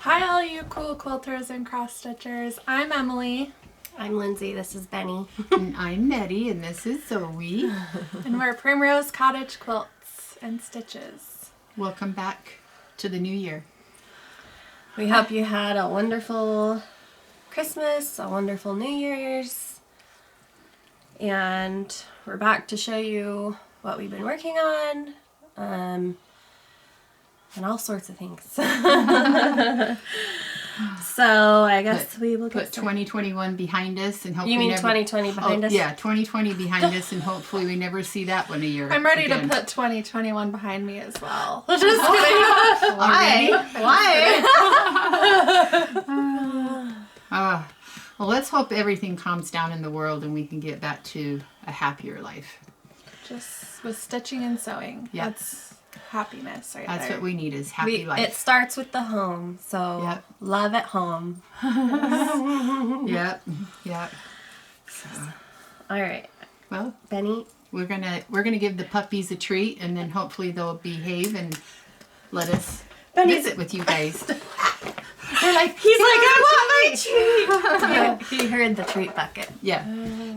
Hi all you cool quilters and cross stitchers. I'm Emily. I'm Lindsay, this is Benny. And I'm Nettie, and this is Zoe. And we're Primrose Cottage Quilts and Stitches. Welcome back to the new year. We hope you had a wonderful Christmas, a wonderful New Year's, and we're back to show you what we've been working on, and all sorts of things. So I guess we will put 2021 behind us and hopefully You mean 2020 behind us? Yeah, 2020 behind us, and hopefully we never see that one a year. I'm ready again. to put 2021 behind me as well. Just kidding. Why? Well, let's hope everything calms down in the world and we can get back to a happier life. Just with stitching and sewing. Yeah. That's happiness right That's there. what we need is happy life. It starts with the home, so Yep. love at home. Yep. So, All right, well, Benny. we're gonna give the puppies a treat, and then hopefully they'll behave and let us visit with you guys. They're like, He's like, I want my treat. He heard the treat bucket. yeah,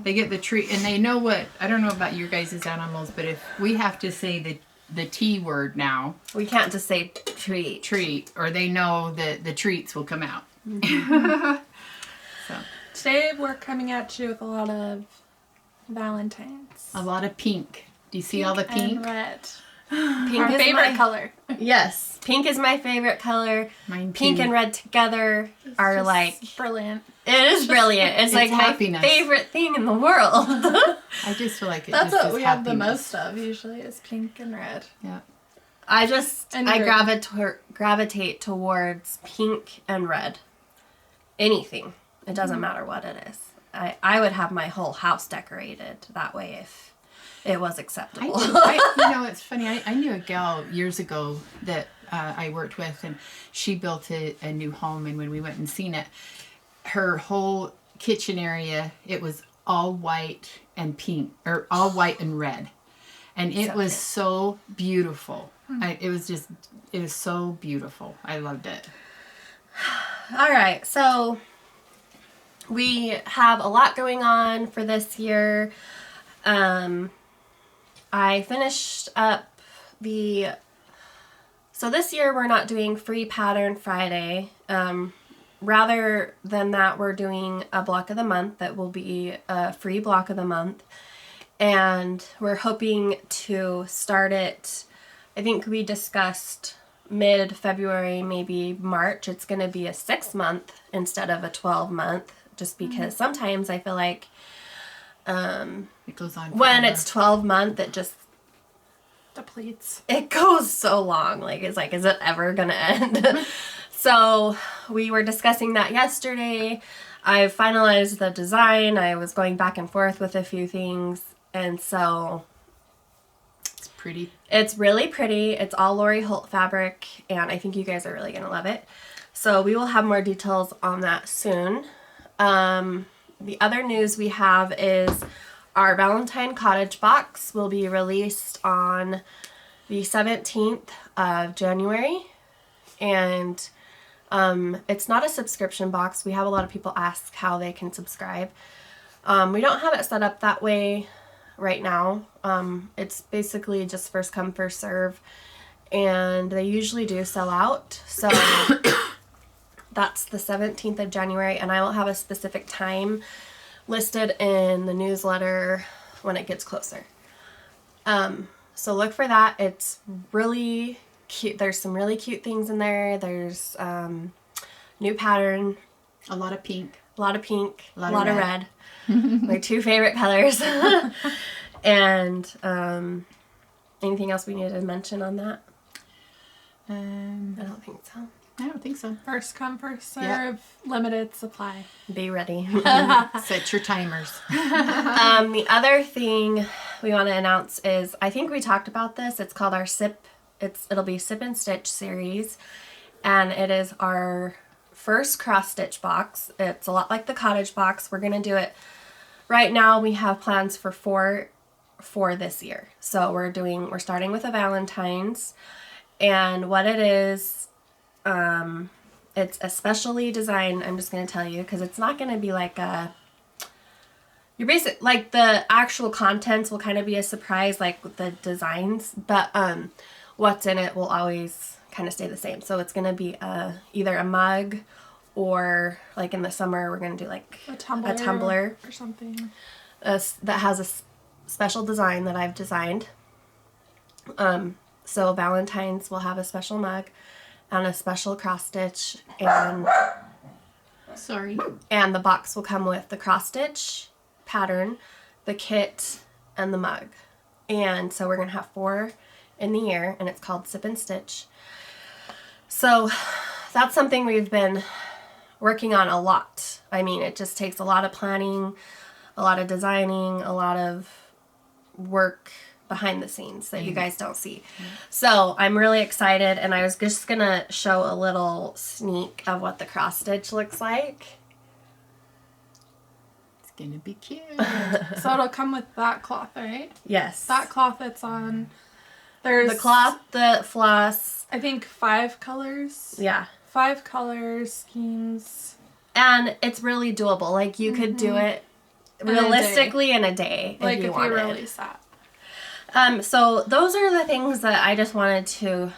they get the treat, and they know what. I don't know about your guys' animals, but if we have to say the T word now, We can't just say treat. or they know that the treats will come out. So Today we're coming at you with a lot of Valentines. a lot of pink. Do you see all the pink? And red. Pink Our is favorite my, color. Yes, pink is my favorite color. Mine Pink and red together are Just like, brilliant. it is brilliant. It's like happiness. my favorite thing in the world. I just feel like it That's just what is we have the happiness. most of usually is pink and red. Yeah. I And gravitate towards pink and red. Anything. It doesn't matter what it is. I would have my whole house decorated that way if it was acceptable. It's funny. I knew a gal years ago that I worked with, and she built a new home. And when we went and seen it, her whole kitchen area, it was all white and pink, or all white and red, and it was so beautiful. It was so beautiful. I loved it. All right, so we have a lot going on for this year. I finished up so this year we're not doing Free Pattern Friday. Rather than that, we're doing a block of the month that will be a free block of the month. And we're hoping to start it, I think we discussed mid-February, maybe March. It's going to be a 6-month instead of a 12-month, just because sometimes I feel like It goes on when forever. it's 12-month, it just Depletes. it goes so long. Is it ever gonna end? So we were discussing that yesterday. I finalized the design. I was going back and forth with a few things, and so It's pretty. it's really pretty. It's all Holt fabric, and I think you guys are really gonna love it. So we will have more details on that soon. The other news we have is our Valentine Cottage Box will be released on the 17th of January. And it's not a subscription box. We have a lot of people ask how they can subscribe. We don't have it set up that way right now. It's basically just first come, first serve. And they usually do sell out. So that's the 17th of January. And I will have a specific time listed in the newsletter when it gets closer. So look for that. It's really cute. There's some really cute things in there. There's new pattern, A lot of pink. a lot of pink, A a lot lot of of red. My two favorite colors. And anything else we need to mention on that? I don't think so. I don't think so. First come, first serve. Yeah. Limited supply. Be ready. Set your timers. The other thing we want to announce is, I think we talked about this. It's called our it'll be Sip and Stitch series, and it is our first cross stitch box. It's a lot like the cottage box. We're gonna do it right now. We have plans for four this year. So we're starting with a Valentine's, and what it is It's especially designed, I'm just going to tell you, because it's not going to be like a, your basic, like the actual contents will kind of be a surprise, like with the designs, but what's in it will always kind of stay the same. So it's going to be either a mug, or like in the summer we're going to do like a tumbler or something that has a special design that I've designed. So Valentine's will have a special mug and a special cross stitch, and and the box will come with the cross stitch pattern, the kit, and the mug. And so we're gonna have 4 in the year, and it's called Sip and Stitch. So that's something we've been working on a lot. I mean, it just takes a lot of planning, a lot of designing, a lot of work behind the scenes that you guys don't see. So I'm really excited, and I was just gonna show a little sneak of what the cross stitch looks like. It's gonna be cute. So it'll come with that cloth, right? Yes. That cloth that's on. There's the cloth, the floss. I think 5 colors. Yeah. 5 colors, schemes. And it's really doable. Like, you could do it realistically in a day like if you if wanted. you release that. So those are the things that I just wanted to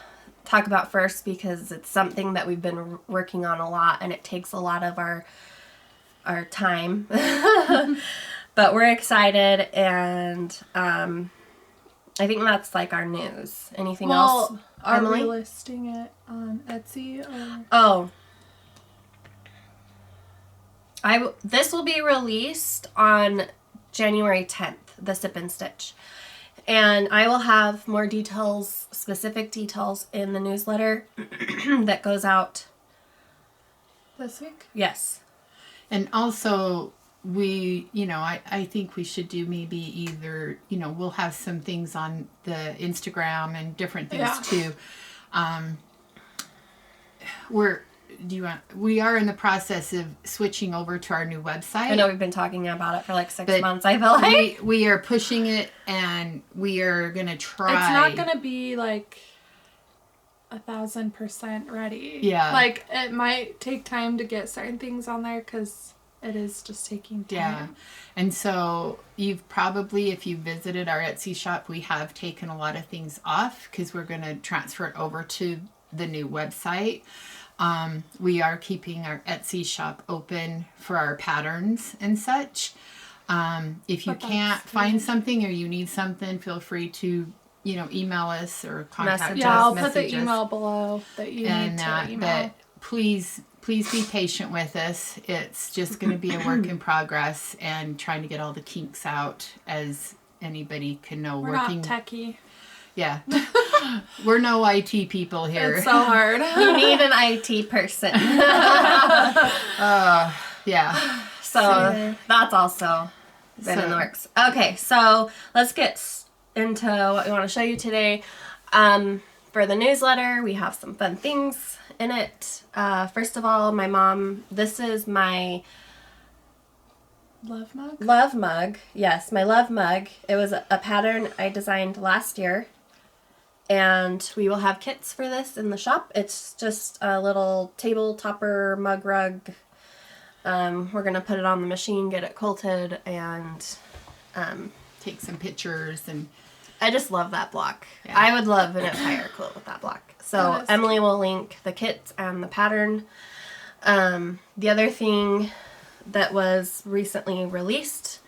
talk about first, because it's something that we've been working on a lot, and it takes a lot of our time. But we're excited, and I think that's like our news. Anything else, are Emily? we listing it on Etsy? Or? Oh. This will be released on January 10th, the Sip and Stitch. And I will have more details, specific details, in the newsletter that goes out This week? Yes. And also, I think we should do maybe either, we'll have some things on the Instagram and different things too. We are in the process of switching over to our new website. I know we've been talking about it for like 6 months, I feel like. We are pushing it, and we are going to try. It's not going to be like 1,000% ready. Yeah. Like, it might take time to get certain things on there, because it is just taking time. Yeah. And so you've probably, if you visited our Etsy shop, we have taken a lot of things off, because we're going to transfer it over to the new website. We are keeping our Etsy shop open for our patterns and such. If you can't find something, or you need something, feel free to, email us or contact us. Yeah, I'll put the email below that you need to email. But please be patient with us. It's just going to be a work in progress, and trying to get all the kinks out as anybody can know. We're not techie. Yeah. We're no IT people here. It's so hard. You need an IT person. Yeah. So that's also been in the works. Okay, so let's get into what we want to show you today. For the newsletter, we have some fun things in it. First of all, my mom, this is my Love mug? Love mug. Yes, my love mug. It was a pattern I designed last year. And we will have kits for this in the shop. It's just a little table topper mug rug. We're going to put it on the machine, get it quilted, and take some pictures. And I just love that block. Yeah. I would love an entire quilt with that block. So Emily will link the kits and the pattern. The other thing that was recently released.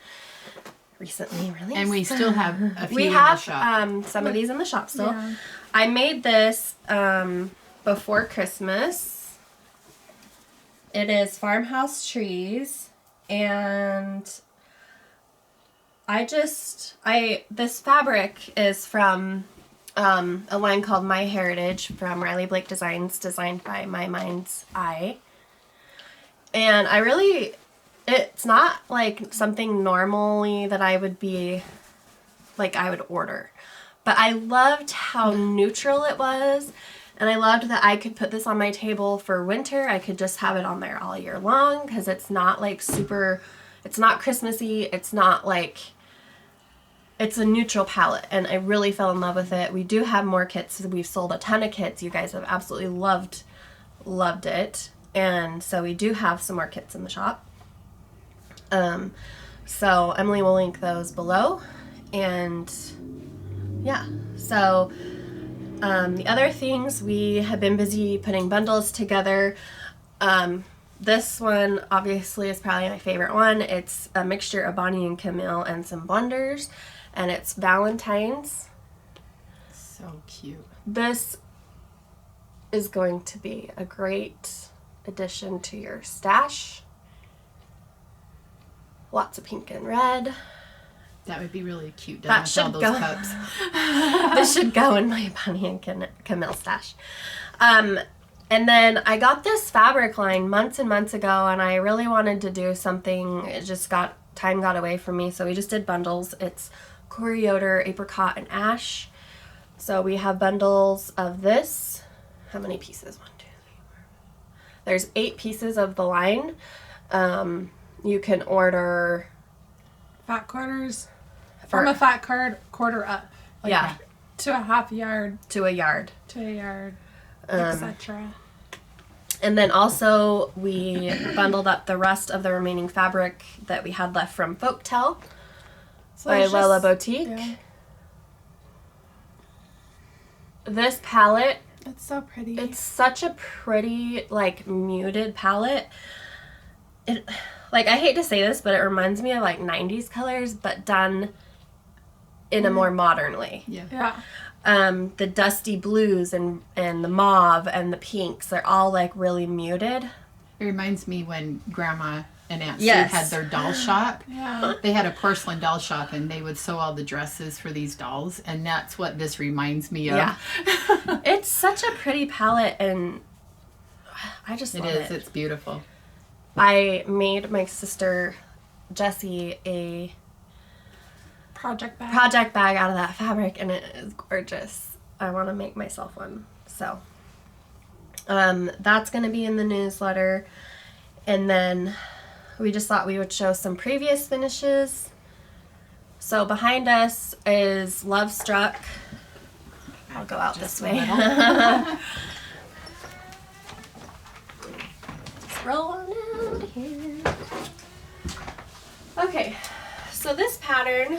And we still have a few we in have the shop. some of these in the shop still. Yeah. I made this before Christmas. It is Farmhouse Trees, and this fabric is from a line called My Heritage from Riley Blake Designs, designed by My Mind's Eye. And it's not like something normally that I would order. But I loved how neutral it was, and I loved that I could put this on my table for winter. I could just have it on there all year long, because it's not like it's not Christmassy, it's a neutral palette, and I really fell in love with it. We do have more kits. We've sold a ton of kits. You guys have absolutely loved it. And so we do have some more kits in the shop. So Emily will link those below. And yeah, so the other things, we have been busy putting bundles together. This one obviously is probably my favorite one. It's a mixture of Bonnie and Camille and some blenders, and it's Valentine's. So cute. This is going to be a great addition to your stash. Lots of pink and red. That would be really cute. That With all should those go. cups. This should go in my Bonnie and Camille stash. And then I got this fabric line months and months ago, and I really wanted to do something. It just time got away from me, so we just did bundles. It's Corey Yoder, Apricot and Ash. So we have bundles of this. How many pieces? 1, 2, 3, 4. There's 8 pieces of the line. You can order Fat quarters. From a fat quarter up. Like yeah, to a half yard. to a yard. To a yard. Etc. And then also we bundled up the rest of the remaining fabric that we had left from Folktale by Lella Boutique. Yeah. This palette, It's so pretty. it's such a pretty, like, muted palette. It, like, I hate to say this, but it reminds me of, like, 90s colors, but done in a more modern way. Yeah. yeah. The dusty blues and the mauve and the pinks, they're all, like, really muted. It reminds me when Grandma and Aunt Yes. Sue had their doll shop. Yeah. They had a porcelain doll shop, and they would sew all the dresses for these dolls, and that's what this reminds me of. Yeah. It's such a pretty palette, and I just It love is. it. It's beautiful. I made my sister Jessie a Project bag. project bag out of that fabric, and it is gorgeous. I want to make myself one. So that's going to be in the newsletter. And then we just thought we would show some previous finishes. So behind us is Love Struck. I'll go out this way. Just roll on out here. Okay, so this pattern,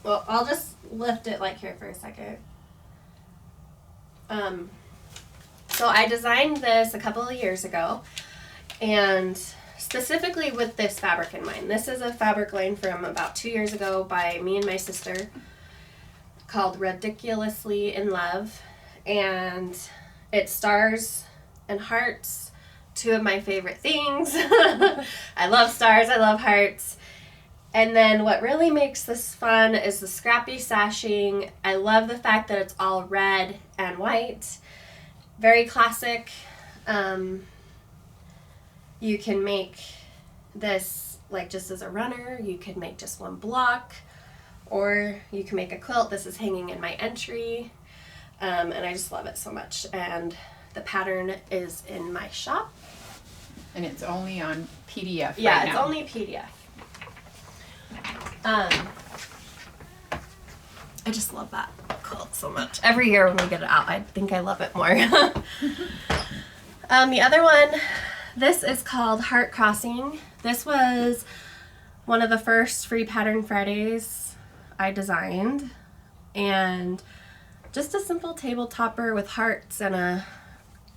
well, I'll just lift it like here for a second. So I designed this a couple of years ago, and specifically with this fabric in mind. This is a fabric line from about 2 years ago by me and my sister called Ridiculously in Love, and it's stars and hearts, 2 of my favorite things. I love stars, I love hearts. And then what really makes this fun is the scrappy sashing. I love the fact that it's all red and white. Very classic. You can make this like just as a runner. You could make just one block, or you can make a quilt. This is hanging in my entry, and I just love it so much. And the pattern is in my shop. And it's only on PDF Yeah, right it's now. only PDF. I just love that quilt so much. Every year when we get it out, I think I love it more. The other one, this is called Heart Crossing. This was one of the first free Pattern Fridays I designed. And just a simple table topper with hearts and a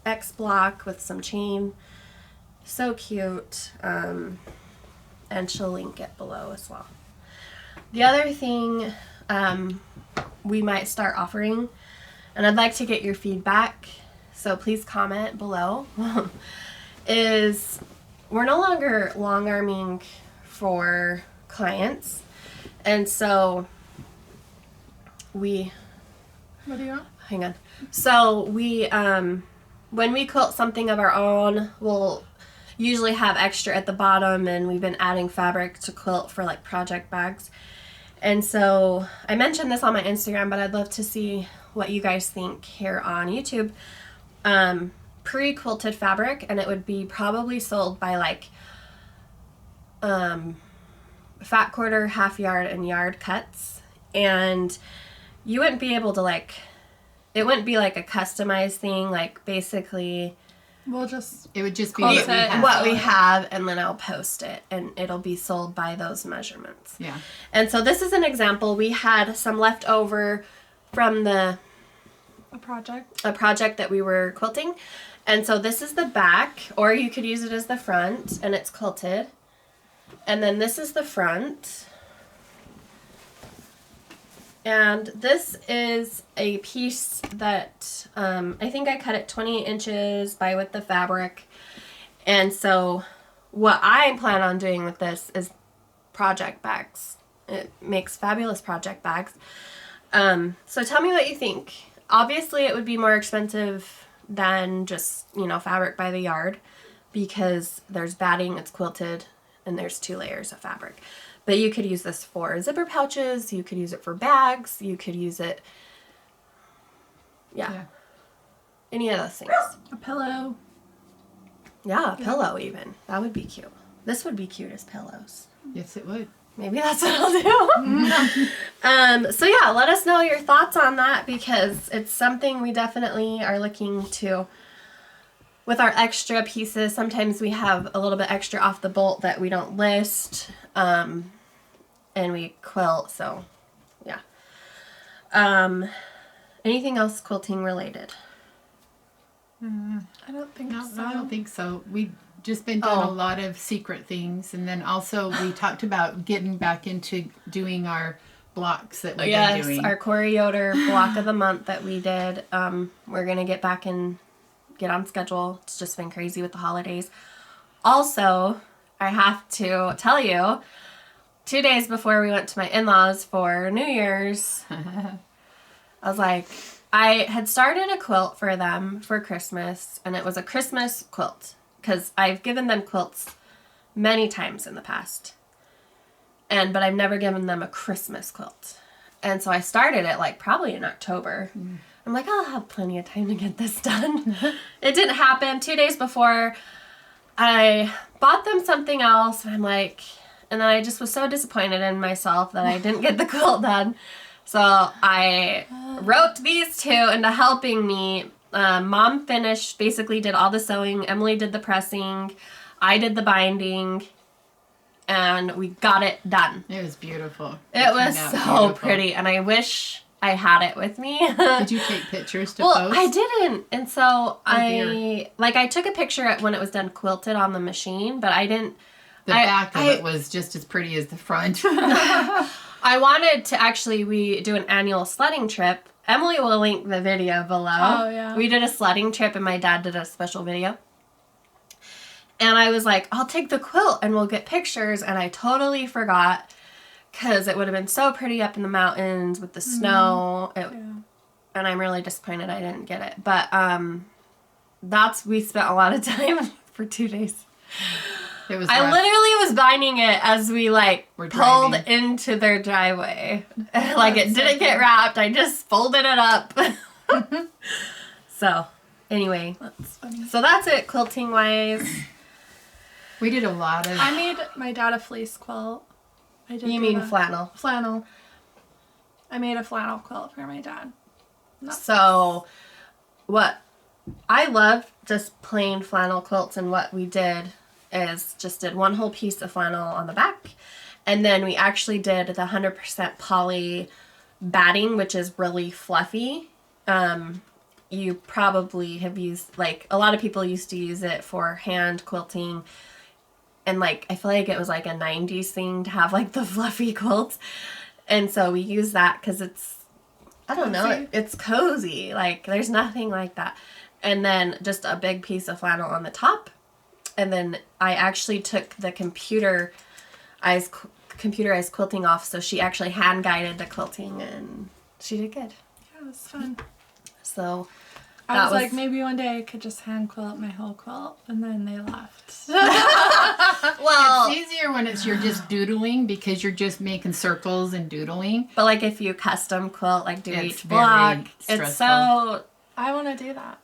X block with some chain. So cute. And she'll link it below as well. The other thing we might start offering, and I'd like to get your feedback, so please comment below, is we're no longer long arming for clients, and so we, What do you want? hang on, so we, when we quilt something of our own, we'll usually have extra at the bottom, and we've been adding fabric to quilt for like project bags. And so I mentioned this on my Instagram, but I'd love to see what you guys think here on YouTube. Pre-quilted fabric, and it would be probably sold by like fat quarter, half yard, and yard cuts. And you wouldn't be able to like, it wouldn't be like a customized thing. Like basically We'll just It would just be Quote what we it. have. what we have, and then I'll post it, and it'll be sold by those measurements. Yeah. And so this is an example. We had some left over from a project that we were quilting. And so this is the back, or you could use it as the front, and it's quilted. And then this is the front. And this is a piece that I think I cut it 28 inches by width of fabric. And so what I plan on doing with this is project bags. It makes fabulous project bags. So tell me what you think. Obviously it would be more expensive than just, fabric by the yard, because there's batting, it's quilted, and there's 2 layers of fabric. But you could use this for zipper pouches, you could use it for bags, you could use it, any of those things. a pillow. Yeah, a pillow even. That would be cute. This would be cute as pillows. Yes, it would. Maybe that's what I'll do. So yeah, let us know your thoughts on that, because it's something we definitely are looking to. With our extra pieces, sometimes we have a little bit extra off the bolt that we don't list, and we quilt, so yeah. Anything else quilting related? I don't think No, so. I don't think so. We've just been doing a lot of secret things, and then also we talked about getting back into doing our blocks that we've been doing. Yes, our Corey Yoder block of the month that we did. We're gonna get back and get on schedule. It's just been crazy with the holidays. Also, I have to tell you, 2 days before we went to my in-laws for New Year's, I was like, I had started a quilt for them for Christmas, and it was a Christmas quilt, because I've given them quilts many times in the past, but I've never given them a Christmas quilt. And so I started it probably in October. I'm like, I'll have plenty of time to get this done. It didn't happen. 2 days before, I bought them something else, and and then I just was so disappointed in myself that I didn't get the quilt done. So I roped these 2 into helping me. Mom basically did all the sewing. Emily did the pressing. I did the binding. And we got it done. It was beautiful. It was so pretty. And I wish I had it with me. Did you take pictures to post? I didn't. And so I took a picture when it was done quilted on the machine, but I didn't. The back of it was just as pretty as the front. I wanted to we do an annual sledding trip. Emily will link the video below. Oh, yeah. We did a sledding trip, and my dad did a special video. And I was like, I'll take the quilt and we'll get pictures. And I totally forgot, because it would have been so pretty up in the mountains with the snow. And I'm really disappointed I didn't get it. But we spent a lot of time for 2 days. It was I rough. literally was binding it as we We're pulled driving. into their driveway. It didn't get wrapped. I just folded it up. So anyway, That's funny. so that's it quilting wise. We did a lot of... I made my dad a fleece quilt. I did. You do mean that. flannel? Flannel. I made a flannel quilt for my dad. So what I love just plain flannel quilts, and what we did is just did one whole piece of flannel on the back, and then we actually did the 100% poly batting, which is really fluffy. You probably have used, a lot of people used to use it for hand quilting, and I feel like it was a 90s thing to have the fluffy quilts, and so we use that because it's, I don't know, Cozy? it's cozy. There's nothing like that. And then just a big piece of flannel on the top. And then I actually took the computerized quilting off, so she actually hand guided the quilting, and she did good. Yeah, it was fun. So I that was like, maybe one day I could just hand quilt my whole quilt, and then they left. well, It's easier when you're just doodling, because you're just making circles and doodling. but if you custom quilt, do It's each very block, it's stressful. so. I want to do that.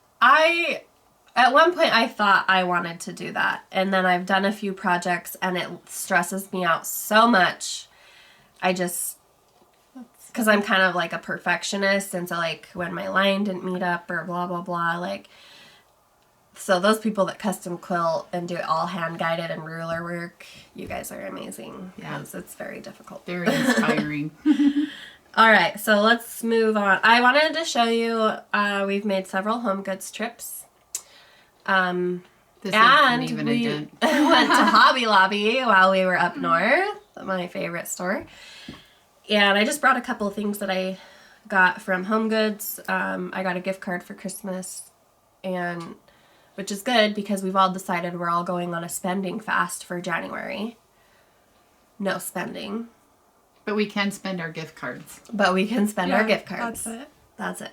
At one point I thought I wanted to do that, and then I've done a few projects and it stresses me out so much. Because I'm kind of a perfectionist, and so when my line didn't meet up or blah blah blah, So those people that custom quilt and do it all hand guided and ruler work, you guys are amazing. Yeah. Because it's very difficult. Very inspiring. All right, so let's move on. I wanted to show you, we've made several home goods trips. This And isn't even we a went dent. to Hobby Lobby while we were up north, my favorite store. And I just brought a couple of things that I got from Home Goods. I got a gift card for Christmas, and which is good because we've all decided we're all going on a spending fast for January. No spending. But we can spend our gift cards. But we can spend our gift cards. That's it. That's it.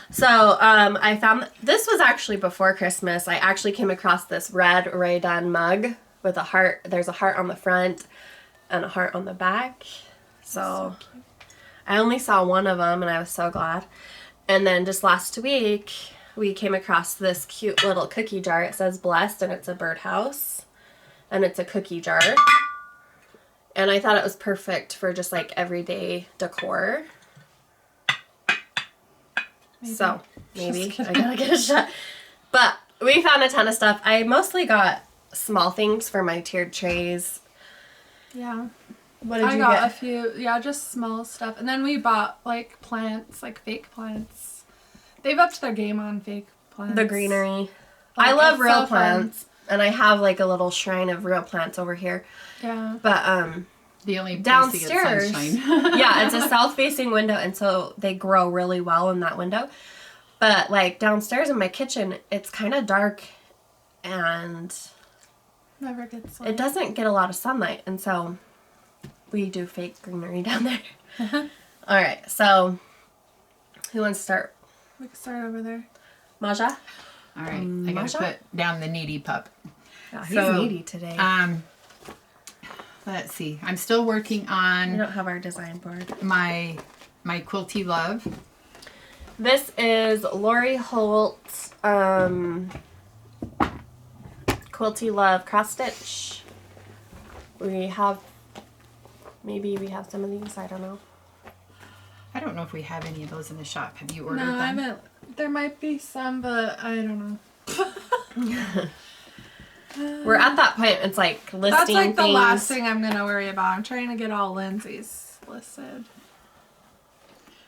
So I found this was actually before Christmas. I actually came across this red Ray Dunn mug with a heart. There's a heart on the front and a heart on the back. So I only saw one of them and I was so glad. And then just last week we came across this cute little cookie jar. It says blessed and it's a birdhouse and it's a cookie jar. And I thought it was perfect for just like everyday decor. Maybe. So, maybe. I gotta get a shot. But we found a ton of stuff. I mostly got small things for my tiered trays. Yeah. What did I you got get? a few, just small stuff. And then we bought, like, plants, like fake plants. They've upped their game on fake plants. The greenery. Like, I love it's real so fun. plants. And I have like a little shrine of real plants over here. Yeah. But The only place downstairs, to get sunshine. yeah, it's a south-facing window, and so they grow really well in that window. But like downstairs in my kitchen, it's kind of dark, and Never gets it doesn't get a lot of sunlight, and so we do fake greenery down there. All right, so who wants to start? We can start over there. Maja? All right, I gotta put down the needy pup. Yeah, he's So, needy today. Let's see. I'm still working We on don't have our design board. my Quilty Love. This is Lori Holt Quilty Love cross stitch. We have some of these. I don't know. I don't know if we have any of those in the shop. Have you ordered No, I them? haven't. There might be some, but I don't know. We're at that point. It's like listing That's like the things. last thing I'm going to worry about. I'm trying to get all Lindsay's listed.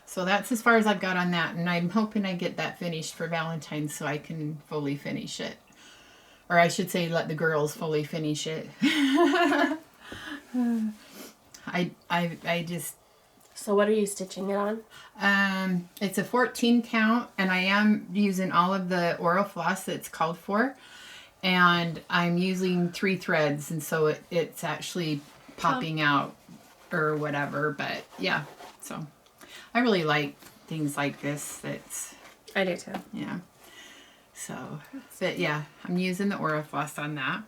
So that's as far as I've got on that, and I'm hoping I get that finished for Valentine so I can fully finish it. Or I should say let the girls fully finish it. I just... So what are you stitching it on? It's a 14 count, and I am using all of the Aurifil floss that's called for. And I'm using 3 threads, and so it's actually popping out or whatever. But yeah, so I really like things like this. I do too. Yeah. So, but yeah, I'm using the Aurifil floss on that.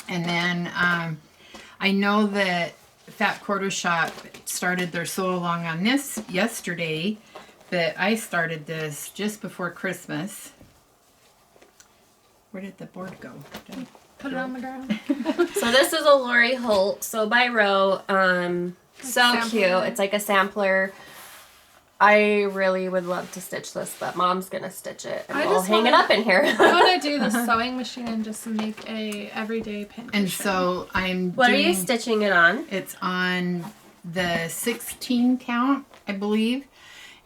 And then I know that Fat Quarter Shop started their sew along on this yesterday, but I started this just before Christmas. Where did the board go? Put it on the ground. So this is a Lori Holt sew by row. So sampler. cute. It's like a sampler. I really would love to stitch this, but Mom's gonna stitch it, and I we'll just hang it wanna- up in here. I want to do the sewing machine and just make a everyday pin And cushion. so I'm What doing, are you stitching it on? It's on the 16 count, I believe.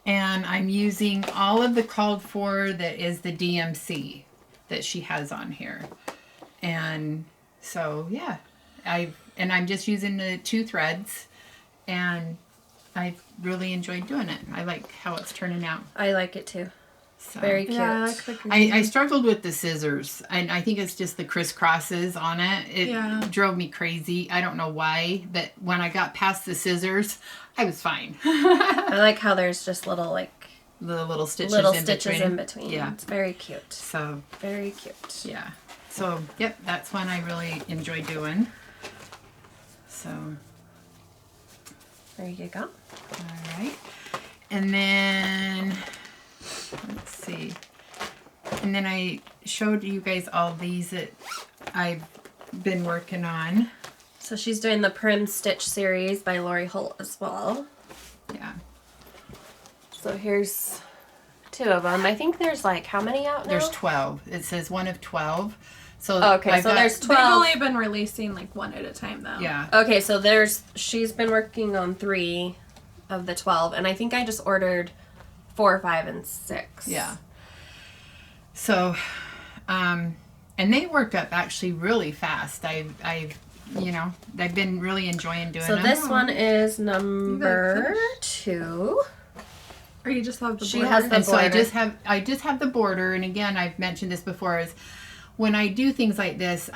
And I'm using all of the called for that is the DMC that she has on here. And so, yeah, I'm just using the 2 threads, and I've really enjoyed doing it. I like how it's turning out. I like it too. So. Very cute. Yeah, I like the green. I struggled with the scissors, and I think it's just the crisscrosses on it. It drove me crazy. I don't know why, but when I got past the scissors, I was fine. I like how there's just little The little stitches in between. Yeah. It's very cute. So, Very cute. yeah. So, yep, that's one I really enjoy doing. So, There you go. all right. And then, let's see. And then I showed you guys all these that I've been working on. So she's doing the Prim Stitch series by Lori Holt as well. Yeah. So here's 2 of them. I think there's like, how many out now? There's 12. It says one of 12. So okay, so there's 12. They've only been releasing like one at a time though. Yeah. Okay, so she's been working on 3 of the 12, and I think I just ordered 4, 5, and 6. Yeah. So, and they worked up actually really fast. I've been really enjoying doing them. So this one is number 2. Or you just have the border? She has the and border. So I just have the border, and again, I've mentioned this before, is when I do things like this,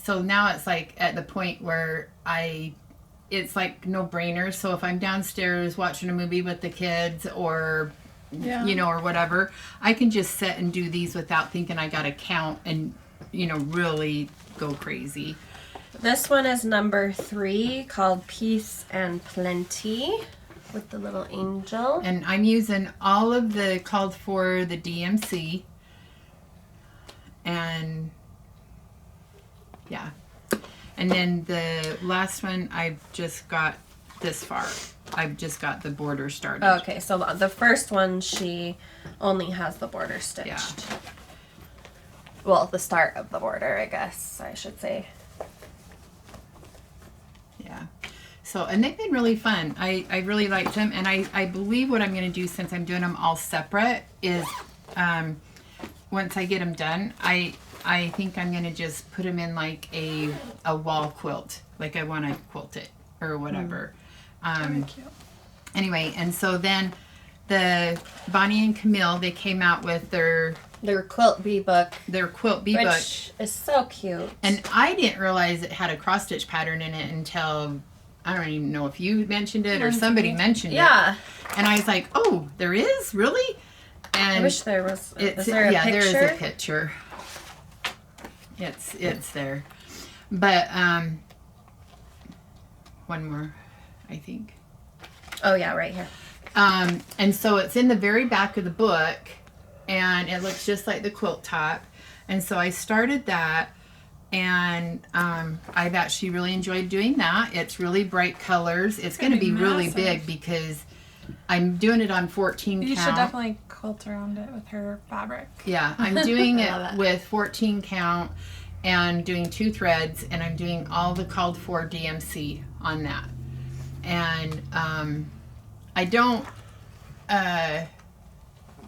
so now it's like at the point where it's like no brainer. So if I'm downstairs watching a movie with the kids or, or whatever, I can just sit and do these without thinking I got to count and, really go crazy. This one is number 3, called Peace and Plenty, with the little angel. And I'm using all of the called for the DMC. And yeah. And then the last one, I've just got this far. I've just got the border started. Okay, so the first one, she only has the border stitched. Yeah. Well, the start of the border, I guess I should say. Yeah. So, and they've been really fun. I really liked them. And I believe what I'm going to do, since I'm doing them all separate, is once I get them done, I think I'm going to just put them in like a wall quilt. Like I want to quilt it or whatever. Very cute. Anyway, and so then the Bonnie and Camille, they came out with their quilt bee book. Their quilt bee book. Which is so cute. And I didn't realize it had a cross stitch pattern in it until, I don't even know if you mentioned it or somebody mentioned it. Yeah. And I was like, oh, there is? Really? And I wish there was. Is there a picture? There is a picture. It's there. But one more, I think. Oh yeah, right here. And so it's in the very back of the book, and it looks just like the quilt top. And so I started that, and I've actually really enjoyed doing that. It's really bright colors. It's going to be really big because I'm doing it on 14 count. You should definitely quilt around it with her fabric. Yeah, I'm doing it with 14 count and doing 2 threads, and I'm doing all the called for DMC on that. And I don't,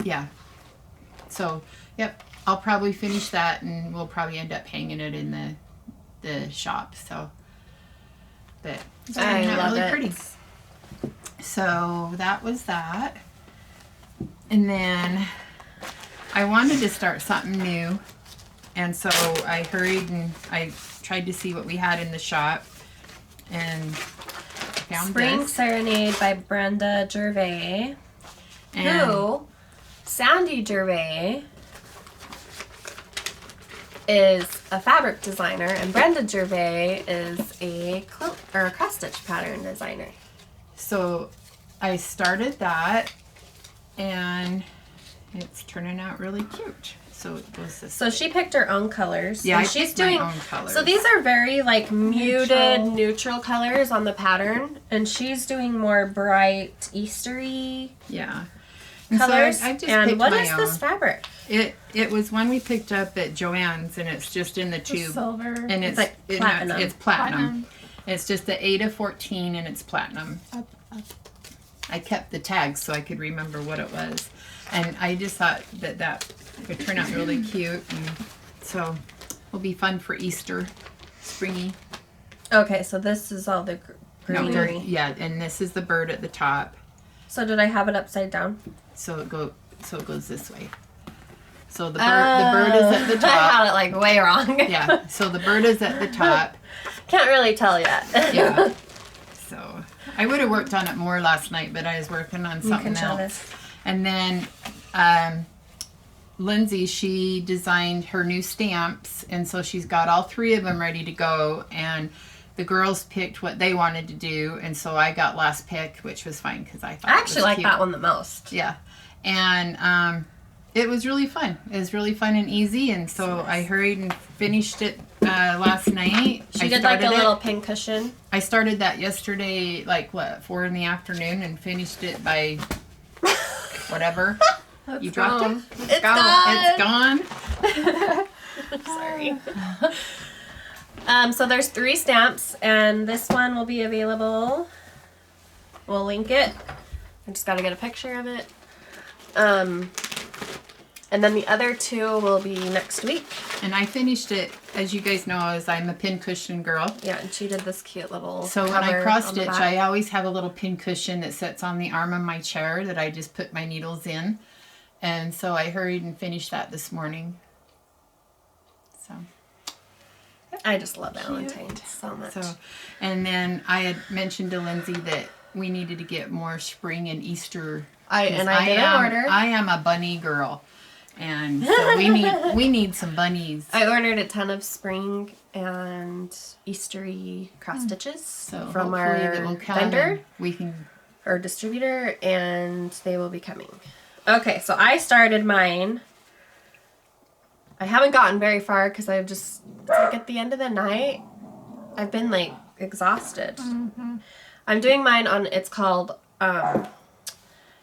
yeah. So, yep, I'll probably finish that, and we'll probably end up hanging it in the shop. So, but it's turning out really pretty. So that was that. And then I wanted to start something new, and so I hurried and I tried to see what we had in the shop, and found Spring this. Serenade by Brenda Gervais. Who, Sandy Gervais, is a fabric designer, and Brenda Gervais is a quilt or a cross stitch pattern designer. So I started that, and it's turning out really cute. So it goes this So she picked her own colors. Yeah, and I picked my own colors. So these are very like muted neutral colors on the pattern, and she's doing more bright Eastery colors. So I just and picked what my is own. this fabric? It was one we picked up at Joann's, and it's just in the tube. Silver. And it's like platinum. It's platinum. It's just the 8 of 14, and it's platinum. Up. I kept the tags so I could remember what it was, and I just thought that would turn out really cute, and so it'll be fun for Easter, springy. Okay, so this is all the greenery. And this is the bird at the top. So did I have it upside down? So it goes this way. So the bird is at the top. I had it like way wrong. Yeah. So the bird is at the top. Can't really tell yet. Yeah. So I would have worked on it more last night, but I was working on something else. And then Lindsay, she designed her new stamps, and so she's got all 3 of them ready to go, and the girls picked what they wanted to do, and so I got last pick, which was fine because I thought I actually like that one the most. Yeah. And it was really fun. It was really fun and easy, and so I hurried and finished it last night. She did like a little pin cushion. I started that yesterday, 4 in the afternoon, and finished it by whatever. You dropped it? It's gone. It's gone. Sorry. So there's 3 stamps, and this one will be available. We'll link it. I just got to get a picture of it. And then the other 2 will be next week. And I finished it, as you guys know, as I'm a pincushion girl. Yeah, and she did this cute little So when I cover cross on the stitch, back. I always have a little pincushion that sits on the arm of my chair that I just put my needles in. And so I hurried and finished that this morning. So. I just love Valentine so much. So, and then I had mentioned to Lindsay that we needed to get more spring and Easter. I did an order. I am a bunny girl, and so we need some bunnies. I ordered a ton of spring and Eastery cross stitches So from hopefully our that will come vendor and we can. or distributor, and they will be coming. Okay, so I started mine. I haven't gotten very far because I've just, it's like at the end of the night, I've been like exhausted. Mm-hmm. I'm doing mine on, it's called,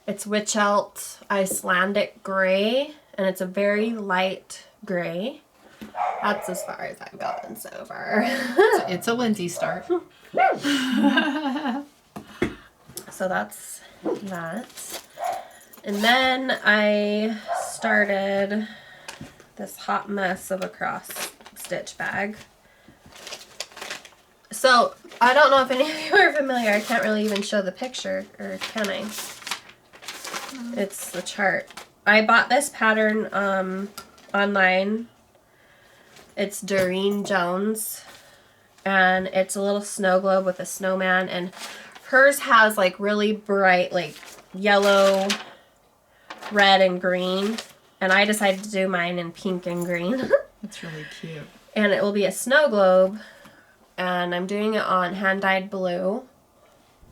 it's Witchelt Icelandic Gray, and it's a very light gray. That's as far as I've gotten so far. It's a Lindsay start. So that's that. And then I started this hot mess of a cross stitch bag. So I don't know if any of you are familiar. I can't really even show the picture, or can I? It's the chart. I bought this pattern online. It's Doreen Jones, and it's a little snow globe with a snowman, and hers has like really bright like yellow, red, and green, and I decided to do mine in pink and green. It's really cute. And it will be a snow globe, and I'm doing it on hand-dyed blue.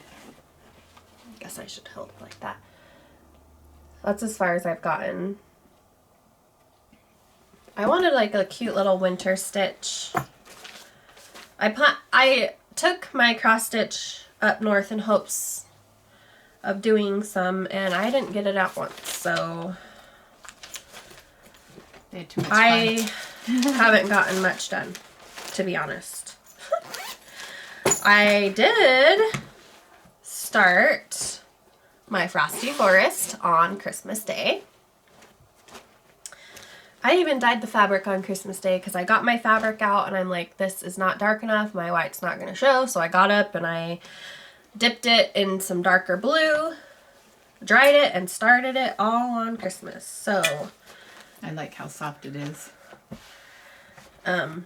I guess I should hold it like that. That's as far as I've gotten. I wanted like a cute little winter stitch. I took my cross stitch up north in hopes of doing some, and I didn't get it out once, so They had too much I fun. haven't gotten much done, to be honest. I did start my Frosty Forest on Christmas Day. I even dyed the fabric on Christmas Day because I got my fabric out and I'm like, this is not dark enough, my white's not going to show. So I got up and I dipped it in some darker blue, dried it, and started it all on Christmas. So I like how soft it is. I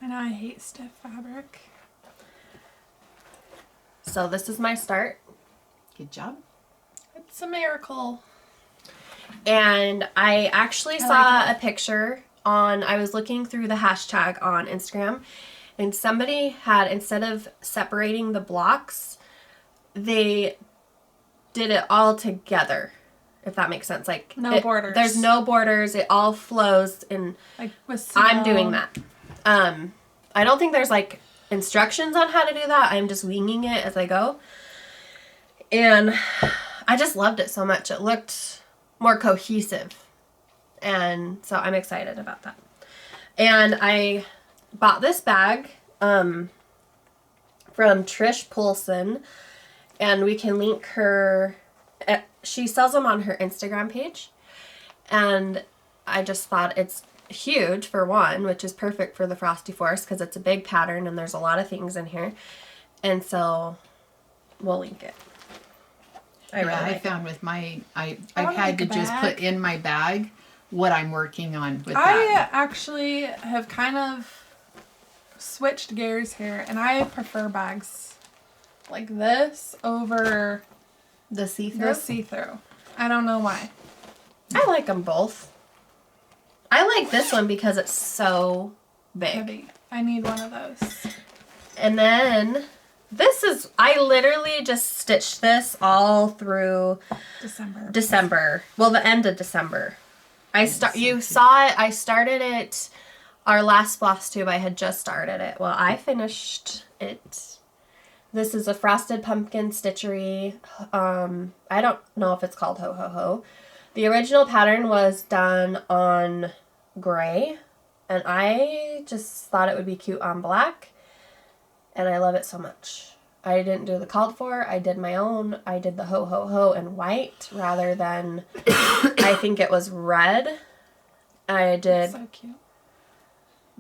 know I hate stiff fabric. So this is my start. Good job. It's a miracle. And I actually saw like a picture I was looking through the hashtag on Instagram, and somebody had, instead of separating the blocks, they did it all together, if that makes sense. Like No borders. There's no borders. It all flows, and Like with snow. I'm doing that. I don't think there's like instructions on how to do that. I'm just winging it as I go. And I just loved it so much. It looked more cohesive. And so I'm excited about that. And I bought this bag from Trish Poulsen, and we can link her. She sells them on her Instagram page. And I just thought it's huge for one, which is perfect for the Frosty Forest because it's a big pattern and there's a lot of things in here. And so we'll link it. I found with my, I've wanna had to make a just bag. put in my bag what I'm working on with I that. actually have kind of switched gears here, and I prefer bags like this over The see-through? the see-through. I don't know why. I like them both. I like this one because it's so big. Heavy. I need one of those. And then I literally just stitched this all through December. Well, the end of December. You saw it. I started it. Our last Flosstube, I had just started it. Well, I finished it. This is a frosted pumpkin stitchery. I don't know if it's called Ho Ho Ho, The original pattern was done on gray, and I just thought it would be cute on black, and I love it so much. I didn't do the called for, I did my own. I did the ho ho ho in white rather than, I think it was red. I did. So cute.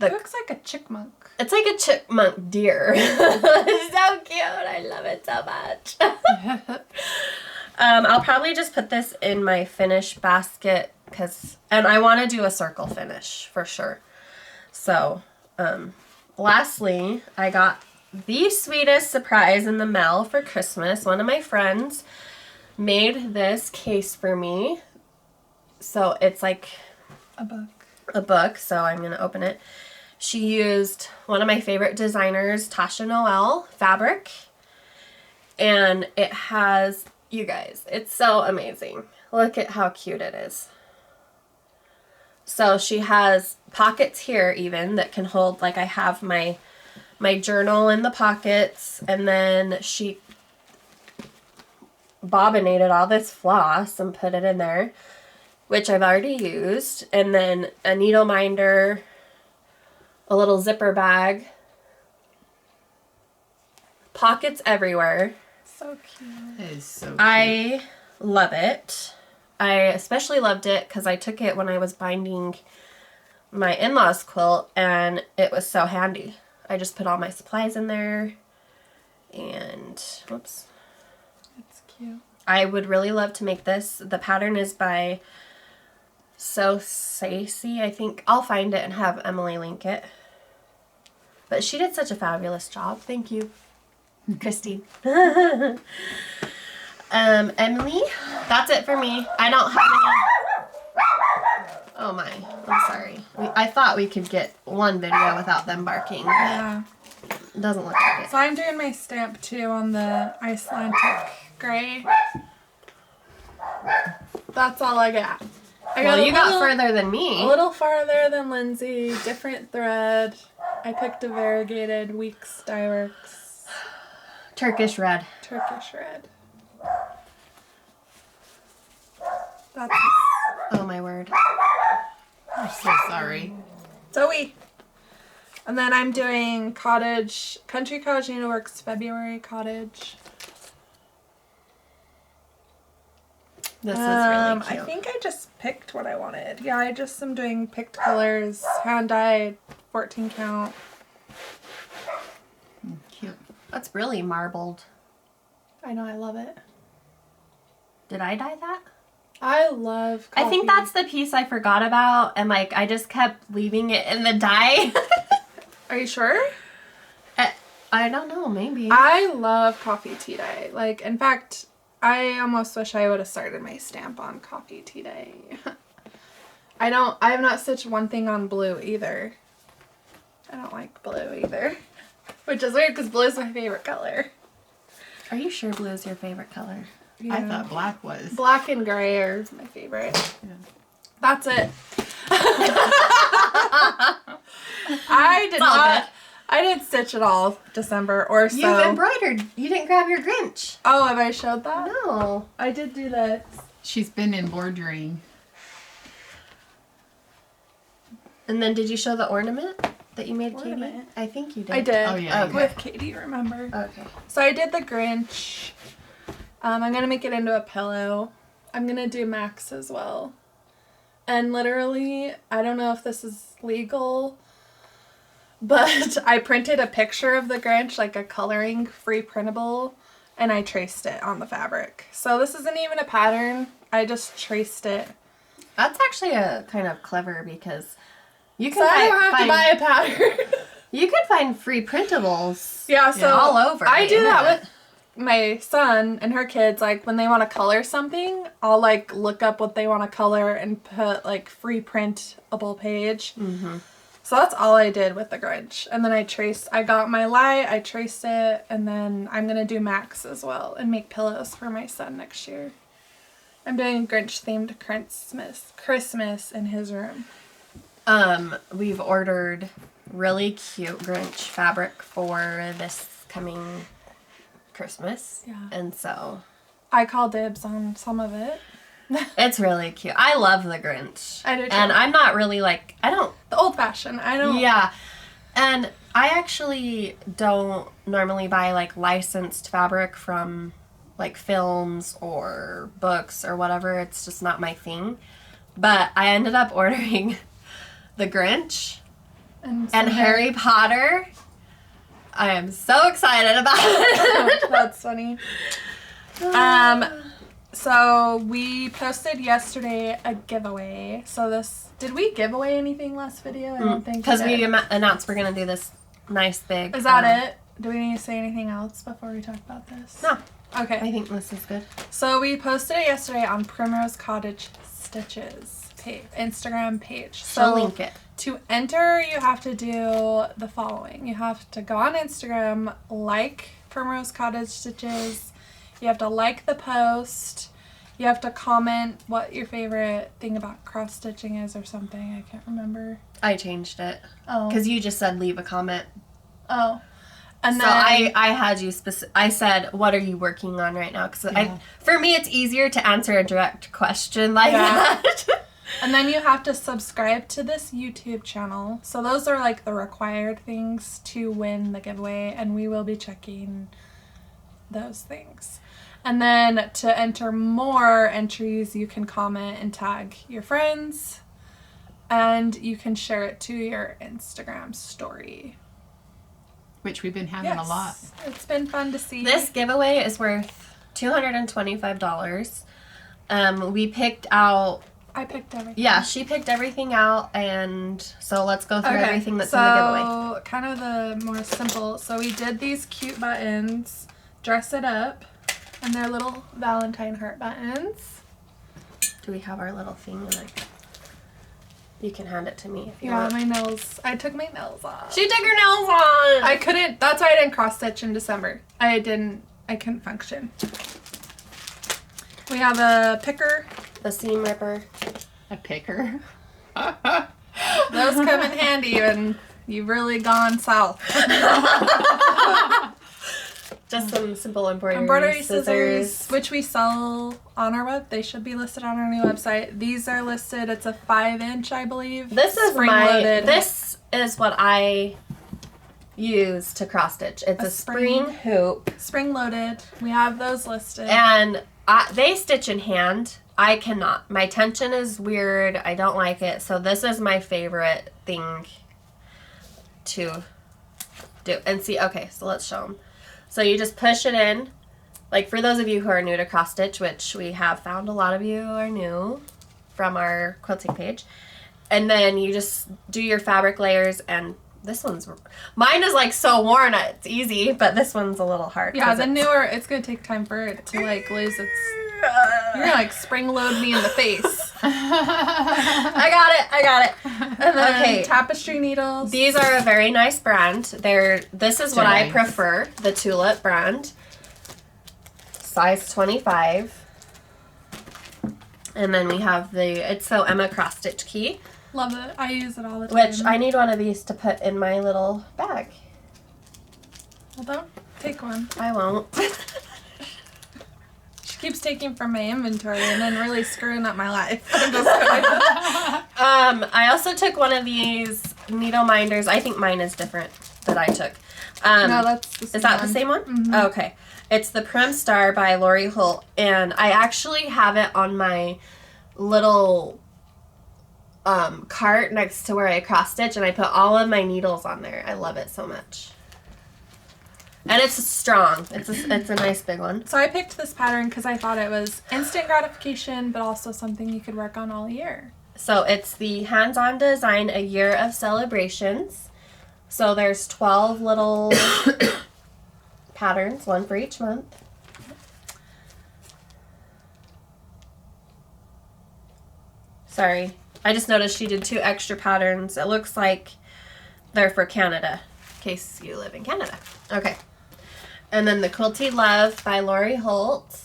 It looks like a chickmunk. It's like a chipmunk deer. It's so cute. I love it so much. I'll probably just put this in my finish basket and I want to do a circle finish for sure. So, lastly, I got the sweetest surprise in the mail for Christmas. One of my friends made this case for me. So it's like a book, so I'm going to open it. She used one of my favorite designers, Tasha Noel fabric. And it has, you guys, it's so amazing. Look at how cute it is. So she has pockets here even that can hold, like I have my journal in the pockets, and then she bobbinated all this floss and put it in there, which I've already used, and then a needle minder, a little zipper bag, pockets everywhere. So cute. It is so cute. I love it. I especially loved it because I took it when I was binding my in-laws quilt, and it was so handy. I just put all my supplies in there, and whoops. It's cute. I would really love to make this. The pattern is by So Sassy, I think. I'll find it and have Emily link it. But she did such a fabulous job. Thank you, Christine. Emily, that's it for me. I don't have any. Oh my, I'm sorry. I thought we could get one video without them barking. Yeah. It doesn't look like it. So I'm doing my stamp too on the Icelandic gray. That's all I got. You got further than me. A little farther than Lindsay. Different thread. I picked a variegated Weeks Dyeworks Turkish red. Turkish red. That's Oh my word. I'm so sorry. Zoe. And then I'm doing Country Cottage Needleworks February Cottage. This is really cute. I think I just picked what I wanted. Yeah, I just am doing picked colors, hand dyed, 14 count. Cute. That's really marbled. I know, I love it. Did I dye that? I love coffee. I think that's the piece I forgot about, and like I just kept leaving it in the dye. Are you sure? I don't know, maybe. I love coffee tea dye. Like, in fact, I almost wish I would have started my stamp on coffee tea dye. I have not stitched one thing on blue either. I don't like blue either. Which is weird because blue is my favorite color. Are you sure blue is your favorite color? Yeah. I thought black was. Black and gray are my favorite. Yeah. That's it. I didn't stitch at all December or so. You've embroidered. You didn't grab your Grinch. Oh, have I showed that? No. I did do that. She's been embroidering. And then did you show the ornament that you made, Katie? Ornament? I think you did. I did. Oh, yeah, Okay. With Katie, remember? Okay. So I did the Grinch. I'm going to make it into a pillow. I'm going to do Max as well. And literally, I don't know if this is legal, but I printed a picture of the Grinch, like a coloring free printable, and I traced it on the fabric. So this isn't even a pattern. I just traced it. That's actually a kind of clever because you can So I don't have to buy a pattern. You could find free printables. Yeah, so all over. I the do that internet. with my son and her kids. Like when they want to color something, I'll like look up what they want to color and put like free printable page. Mm-hmm. So that's all I did with the Grinch. And then I got my light, I traced it, and then I'm going to do Max as well and make pillows for my son next year. I'm doing a Grinch themed Christmas in his room. We've ordered really cute Grinch fabric for this coming Christmas. Yeah. And so I call dibs on some of it. It's really cute. I love the Grinch. I do too. And I'm not really like, I don't. The old fashioned. I don't. Yeah. And I actually don't normally buy like licensed fabric from like films or books or whatever. It's just not my thing. But I ended up ordering the Grinch and Harry Potter. I am so excited about it. That's funny. So we posted yesterday a giveaway. So did we give away anything last video? I don't think because we announced we're gonna do this nice big. Is that it? Do we need to say anything else before we talk about this? No. Okay. I think this is good. So we posted it yesterday on Primrose Cottage Stitches Instagram page. So I'll link it. To enter, you have to do the following. You have to go on Instagram, like Primrose Cottage Stitches. You have to like the post. You have to comment what your favorite thing about cross stitching is or something. I can't remember. I changed it. Oh. Because you just said leave a comment. Oh. And so then I had you I said, what are you working on right now? Because for me, it's easier to answer a direct question like that. And then you have to subscribe to this YouTube channel. So those are like the required things to win the giveaway, and we will be checking those things. And then to enter more entries, you can comment and tag your friends, and you can share it to your Instagram story. Which we've been having a lot. It's been fun to see. This giveaway is worth $225. We picked out... I picked everything. Yeah, she picked everything out, and so let's go through everything that's in the giveaway. So, kind of the more simple. So we did these cute buttons, dress it up, and they're little Valentine heart buttons. Do we have our little thing? You can hand it to me if you want. Yeah, my nails. I took my nails off. She took her nails on! I couldn't, that's why I didn't cross stitch in December. I couldn't function. We have a picker. A seam ripper. A picker. Those come in handy when you've really gone south. Just some simple embroidery scissors, which we sell on our web. They should be listed on our new website. These are listed. It's a 5-inch, I believe. This is This is what I use to cross stitch. It's a spring hoop. Spring loaded. We have those listed. And they stitch in hand. I cannot. My tension is weird. I don't like it. So this is my favorite thing to do. And see, okay, so let's show them. So you just push it in. Like for those of you who are new to cross stitch, which we have found a lot of you are new from our quilting page. And then you just do your fabric layers, and mine is like so worn, it's easy, but this one's a little hard. Yeah, the newer, it's going to take time for it to like lose its... You're gonna like spring load me in the face. I got it. And then Tapestry Needles. These are a very nice brand. This is what I prefer, the Tulip brand. Size 25. And then we have it's so Emma cross stitch key. Love it. I use it all the time. Which I need one of these to put in my little bag. Well, don't take one. I won't. Keeps taking from my inventory and then really screwing up my life. I'm just kidding. I also took one of these needle minders. I think mine is different that I took. No, that's the same Is that one. the same one? Mm-hmm. Oh, okay. It's the Prim Star by Lori Holt, and I actually have it on my little cart next to where I cross stitch, and I put all of my needles on there. I love it so much. And it's strong. It's a nice big one. So I picked this pattern because I thought it was instant gratification, but also something you could work on all year. So it's the Hands-On Design A Year of Celebrations. So there's 12 little patterns, one for each month. Sorry. I just noticed she did 2 extra patterns. It looks like they're for Canada, in case you live in Canada. Okay. And then the Quilty Love by Lori Holt.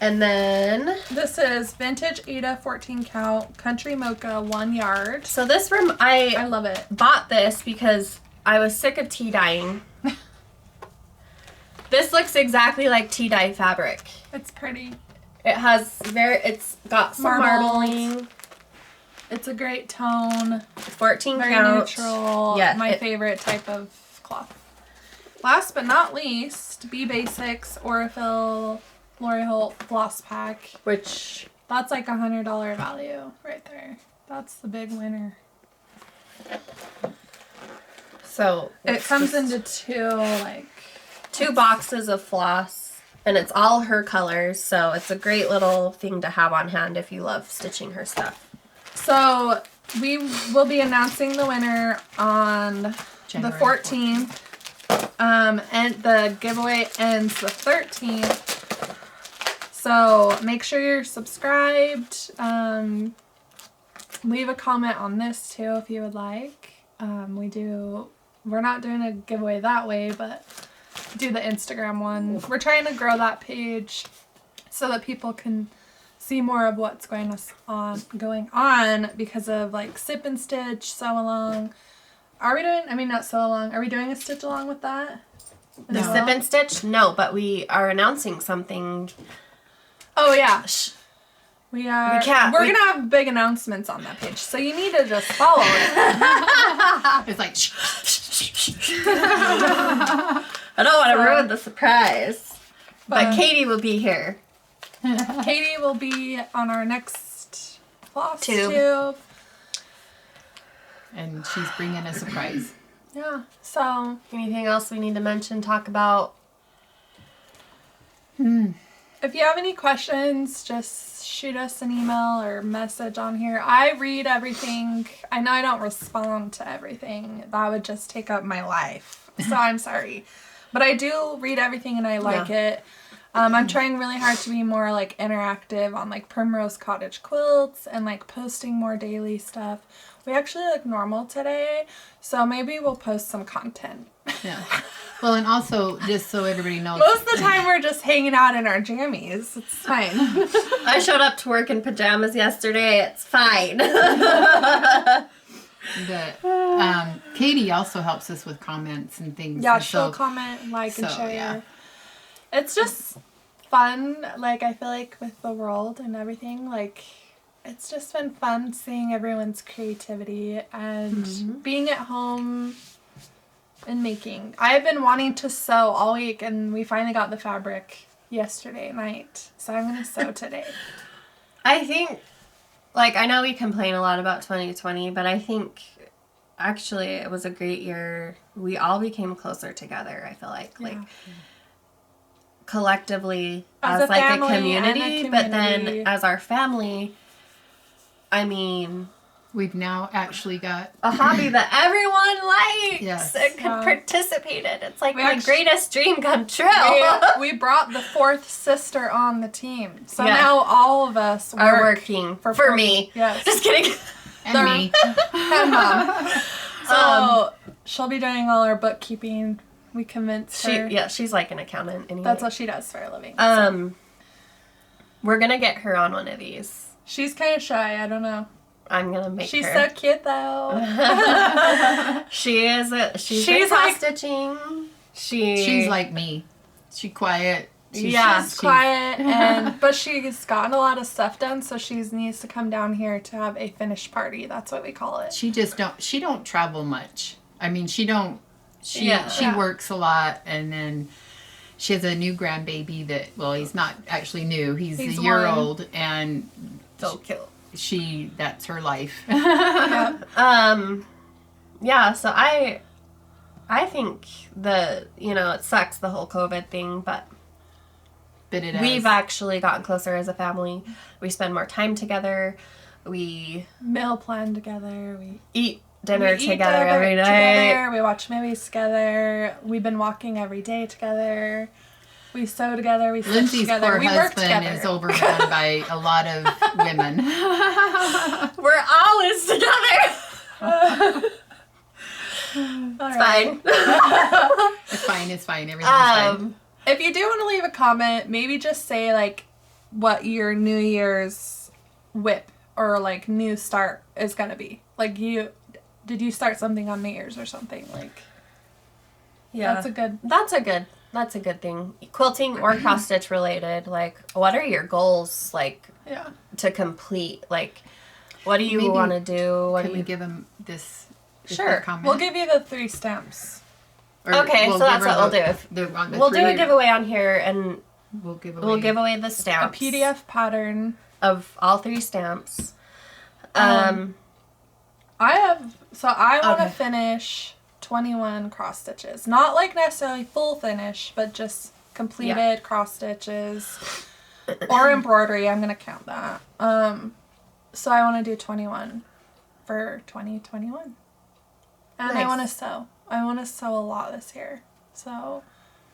And then... This is Vintage Ada 14 count, Country Mocha 1 yard. So this room, I love it. Bought this because I was sick of tea dyeing. This looks exactly like tea dye fabric. It's pretty. It's got some Marbled. marbling. It's a great tone. 14 Very count. neutral. Yeah, My favorite type of cloth. Last but not least, Be Basics, Aurifil, Lori Holt Floss Pack. Which, That's like $100 value right there. That's the big winner. so It it's comes just into two boxes of floss, and it's all her colors, so it's a great little thing to have on hand if you love stitching her stuff. So we will be announcing the winner on January the 14th. And the giveaway ends the 13th. So make sure you're subscribed. Leave a comment on this too if you would like. We're not doing a giveaway that way, but do the Instagram one. We're trying to grow that page so that people can see more of what's going on because of like sip and stitch, sew along. Are we doing, not sew along, are we doing a stitch along with that? The sip and stitch? No, but we are announcing something. Oh yeah. Shh. We are. We're gonna have big announcements on that page, so you need to just follow it. It's like, I don't want to ruin the surprise. But But- Katie will be here. Katie will be on our next Floss Tube. tube. and she's bringing a surprise. Yeah. So Anything else we need to mention, talk about? if you have any questions, just shoot us an email or message on here. I read everything. I know I don't respond to everything. That would just take up my life. So I'm sorry. But I do read everything and I like it. I'm trying really hard to be more like interactive on like Primrose Cottage Quilts and like posting more daily stuff. We actually look normal today, so maybe we'll post some content. Yeah. Well, and also, just so everybody knows. Most of the time we're just hanging out in our jammies. It's fine. I showed up to work in pajamas yesterday. It's fine. Katie also helps us with comments and things. Yeah, and she'll so, comment, like, and so, share. yeah. It's just fun, like, I feel like with the world and everything, like, it's just been fun seeing everyone's creativity and being at home and making. I've been wanting to sew all week, and we finally got the fabric yesterday night, so I'm going to sew today. I think, like, I know we complain a lot about 2020, but I think actually it was a great year. We all became closer together, I feel like. Like, collectively As as a like a family and a community, but community. then as our family, I mean, we've now actually got a hobby that everyone likes Yes. and can Yeah. participate in. It's like We my actually- greatest dream come true. We brought the fourth sister on the team, so Yeah. now all of us Are work working for for me. Yes. Just kidding. and me. and Mom. So she'll be doing all our bookkeeping. We convinced her. She's like an accountant anyway. That's what she does for a living. We're gonna get her on one of these. She's kind of shy. I don't know. I'm gonna make She's her. so cute though. She's She's like like- stitching. She's like me. She's quiet. She's Yeah. quiet but she's gotten a lot of stuff done, so she needs to come down here to have a finish party. That's what we call it. She don't travel much. I mean, she Yeah. works a lot, and then she has a new grandbaby that, well, he's not actually new. He's a year 1. old, and so cute. that's her life. Yeah. Yeah, so I think it sucks, the whole COVID thing, but But it we've is. actually gotten closer as a family. We spend more time together. We Meal plan together. We eat dinner eat together every night. together, we watch movies together. We've been walking every day together. We sew together. We stitch Lindsay's together. poor We work husband together. is overrun by a lot of women. We're always together. All It's right. fine. It's fine. Everything's fine. If you do want to leave a comment, maybe just say like what your New Year's whip or like new start is gonna be. Like did you start something on New Year's or something? Like Yeah. that's a good. That's a good. That's a good thing. Quilting or cross stitch related, like, what are your goals, like, to complete? Like, what do you want to do? What Can do we you give them this? Sure. We'll give you the 3 stamps. Or okay, so that's what we'll do. We'll do a giveaway on here, and we'll give away the stamps. A PDF pattern of all 3 stamps. I want to finish 21 cross stitches. Not like necessarily full finish, but just completed cross stitches or embroidery. I'm going to count that. So I want to do 21 for 2021. And I want to sew. I want to sew a lot this year. So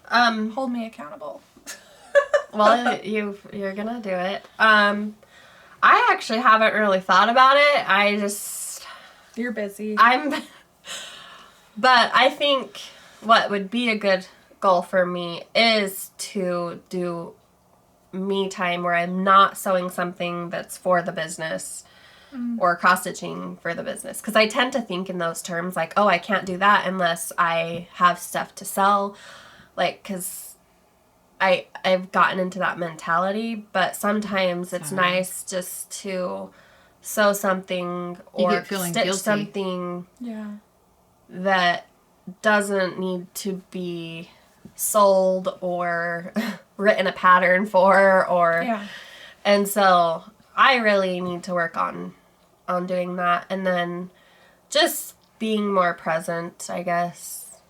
hold me accountable. Well, you're going to do it. I actually haven't really thought about it. You're busy. But I think what would be a good goal for me is to do me time where I'm not sewing something that's for the business or cross-stitching for the business. Because I tend to think in those terms, like, oh, I can't do that unless I have stuff to sell. Like, because I've gotten into that mentality, but sometimes it's nice just to sew something or stitch guilty. Something that doesn't need to be sold or written a pattern for and so I really need to work on doing that, and then just being more present, I guess.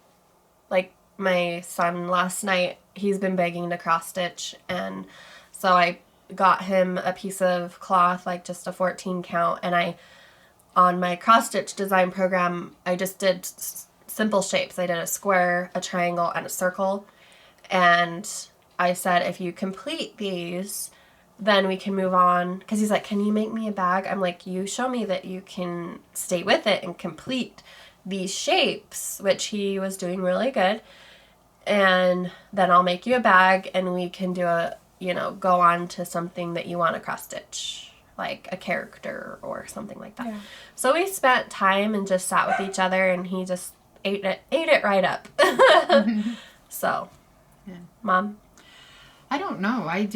Like my son last night, he's been begging to cross stitch, and so I got him a piece of cloth, like just a 14 count, and on my cross stitch design program, I just did simple shapes. I did a square, a triangle, and a circle, and I said, if you complete these, then we can move on. Because he's like, can you make me a bag? I'm like, you show me that you can stay with it and complete these shapes, which he was doing really good. And then I'll make you a bag, and we can do go on to something that you want to cross stitch, like a character or something like that. Yeah. So we spent time and just sat with each other, and he just ate it right up. So, Mom? I don't know. I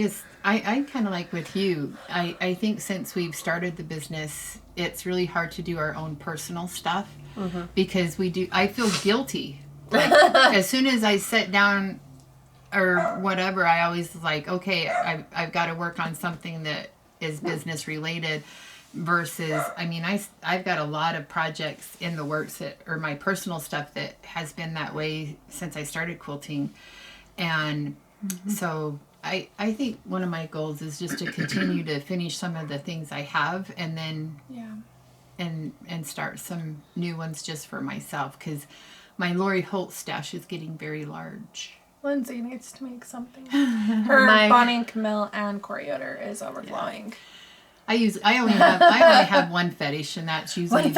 kind of like with you. I think since we've started the business, it's really hard to do our own personal stuff because I feel guilty. Like, as soon as I sit down or whatever, I always like, okay, I've got to work on something that is business related versus, I mean, I've got a lot of projects in the works or my personal stuff that has been that way since I started quilting. And so I think one of my goals is just to continue to finish some of the things I have, and then and start some new ones just for myself, because my Lori Holt stash is getting very large. Lindsay needs to make something. Her Bonnie and Camille and Corey Yoder is overflowing. I only have one fetish, and that's usually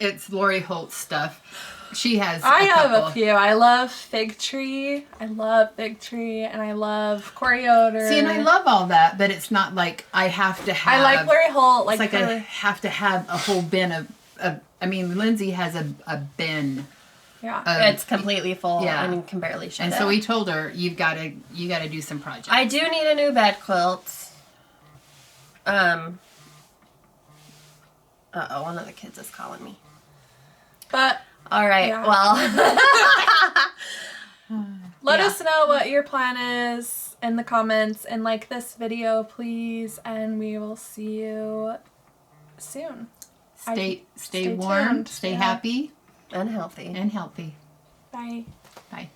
it's Lori Holt stuff. She has. I have a few. I love Fig Tree. And I love Corey Yoder. See, and I love all that, but it's not like I have to have. I like Lori Holt. It's like I have to have a whole bin of. I mean, Lindsay has a bin. Yeah, it's completely full. Yeah, and you can barely shut it. And so we told her, you got to do some projects. I do need a new bed quilt. One of the kids is calling me. But. All right, well. Let us know what your plan is in the comments, and like this video, please, and we will see you soon. Stay warm, tuned. stay happy. And healthy. Bye. Bye.